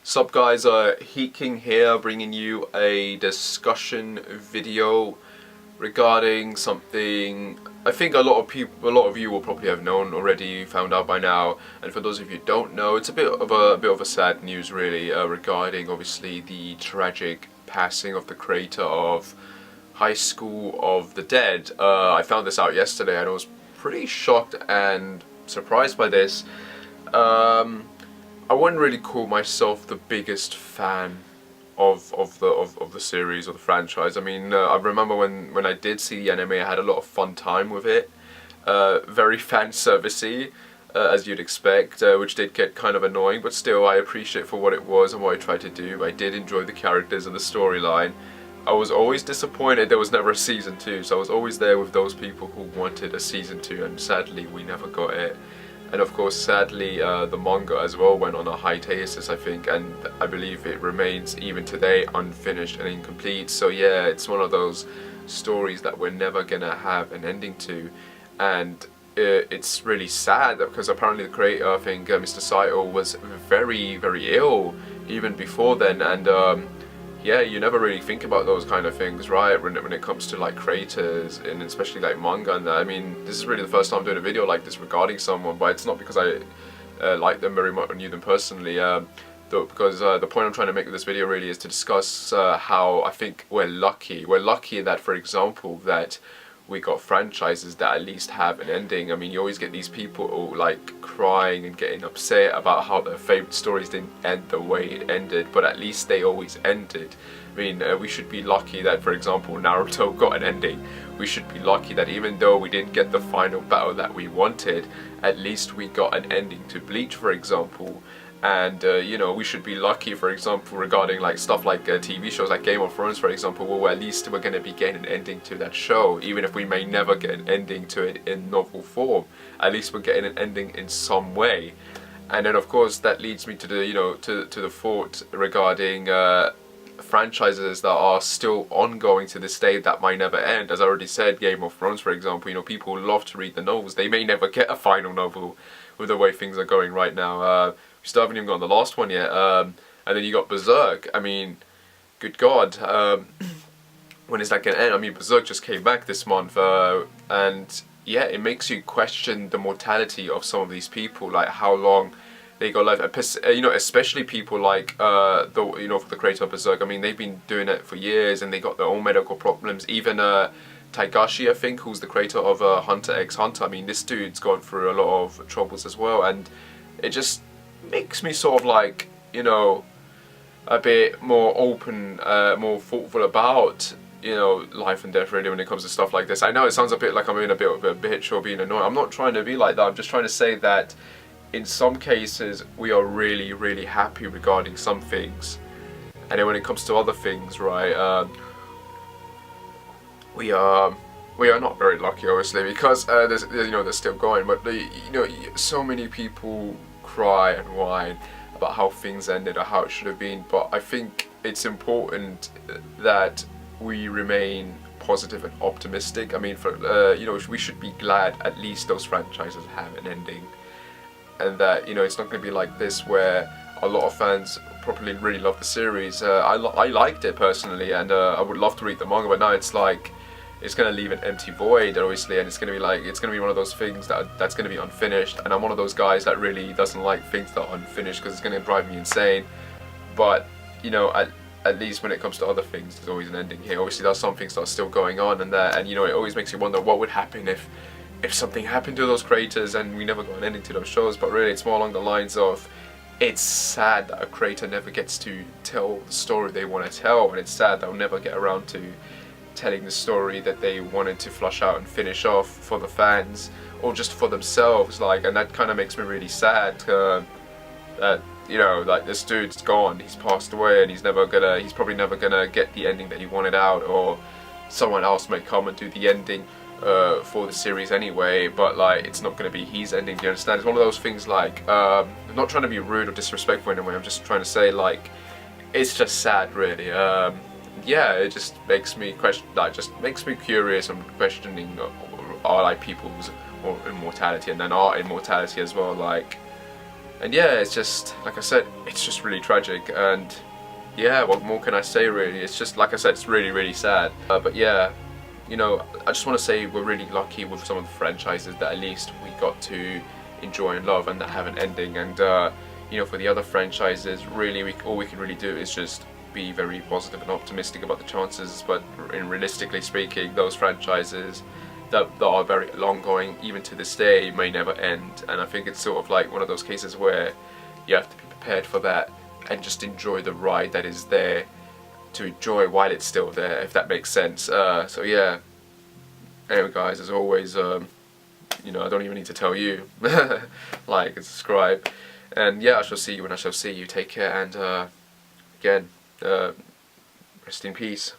Sup guys, Heat King here, bringing you a discussion video regarding something I think a lot of you will probably have known already, found out by now, and for those of you who don't know, it's a bit of a sad news really, regarding obviously the tragic passing of the creator of High School of the Dead. I found this out yesterday and I was pretty shocked and surprised by this. I wouldn't really call myself the biggest fan of the series or the franchise. I mean, I remember when I did see the anime, I had a lot of fun time with it. Very fan servicey, as you'd expect, which did get kind of annoying, but still I appreciate for what it was and what I tried to do. I did enjoy the characters and the storyline. I was always disappointed there was never a season 2, so I was always there with those people who wanted a season 2, and sadly we never got it. And of course, sadly, the manga as well went on a hiatus, I think, and I believe it remains even today unfinished and incomplete. So yeah, it's one of those stories that we're never gonna have an ending to, and it's really sad because apparently the creator, I think Mr. Sato, was very ill even before then, and yeah, you never really think about those kind of things, right, when it comes to like creators, and especially like manga and that. I mean, this is really the first time I'm doing a video like this regarding someone, but it's not because I like them very much or knew them personally, because the point I'm trying to make with this video really is to discuss how I think we're lucky that, for example, that we got franchises that at least have an ending. I mean, you always get these people who, like, crying and getting upset about how their favourite stories didn't end the way it ended, but at least they always ended. I mean, we should be lucky that, for example, Naruto got an ending. We should be lucky that even though we didn't get the final battle that we wanted, at least we got an ending to Bleach, for example. And you know, we should be lucky, for example, regarding like stuff like TV shows like Game of Thrones, for example. Well, at least we're going to be getting an ending to that show, even if we may never get an ending to it in novel form. At least we're getting an ending in some way. And then, of course, that leads me to the to the thought regarding franchises that are still ongoing to this day that might never end. As I already said, Game of Thrones, for example. You know, people love to read the novels. They may never get a final novel with the way things are going right now. We still haven't even gotten the last one yet, and then you got Berserk. I mean, good God, when is that going to end? I mean, Berserk just came back this month, and yeah, it makes you question the mortality of some of these people, like how long they got left. You know, especially people like for the creator of Berserk. I mean, they've been doing it for years, and they got their own medical problems. Even Taigashi, I think, who's the creator of Hunter x Hunter. I mean, this dude's gone through a lot of troubles as well, and it just makes me sort of like, you know, a bit more open, more thoughtful about, you know, life and death really when it comes to stuff like this. I know it sounds a bit like I'm being a bit of a bitch or being annoying. I'm not trying to be like that. I'm just trying to say that in some cases we are really happy regarding some things, and then when it comes to other things, right, we are not very lucky, obviously, because there's, you know, they're still going, but you know, so many people cry and whine about how things ended or how it should have been, but I think it's important that we remain positive and optimistic. I mean, for you know, we should be glad at least those franchises have an ending, and that, you know, it's not going to be like this where a lot of fans probably really love the series. I liked it personally, and I would love to read the manga, but now it's like it's going to leave an empty void, obviously, and it's going to be like, it's going to be one of those things that's going to be unfinished, and I'm one of those guys that really doesn't like things that are unfinished because it's going to drive me insane. But, you know, at least when it comes to other things, there's always an ending here. Obviously, there's some things that are still going on, and you know, it always makes you wonder what would happen if something happened to those creators and we never got an ending to those shows. But really, it's more along the lines of, it's sad that a creator never gets to tell the story they want to tell, and it's sad they'll never get around to telling the story that they wanted to flush out and finish off for the fans, or just for themselves, like, and that kind of makes me really sad, that, you know, like, this dude's gone, he's passed away, and he's probably never gonna get the ending that he wanted out, or someone else may come and do the ending for the series anyway, but like, it's not gonna be his ending, do you understand? It's one of those things, like, I'm not trying to be rude or disrespectful in a way, I'm just trying to say, like, it's just sad, really. Yeah, it just makes me question, like, just makes me curious and questioning are like people's immortality, and then our immortality as well. Like, And yeah, it's just, like I said, it's just really tragic, and yeah, what more can I say really? It's just, like I said, it's really, really sad. But yeah, you know, I just want to say we're really lucky with some of the franchises that at least we got to enjoy and love and that have an ending. And you know, for the other franchises, really, all we can really do is just be very positive and optimistic about the chances. But in realistically speaking, those franchises that are very long going, even to this day, may never end. And I think it's sort of like one of those cases where you have to be prepared for that and just enjoy the ride that is there to enjoy while it's still there, if that makes sense. So yeah, anyway guys, as always, you know, I don't even need to tell you, like and subscribe, and yeah, I shall see you when I shall see you. Take care, and again, rest in peace.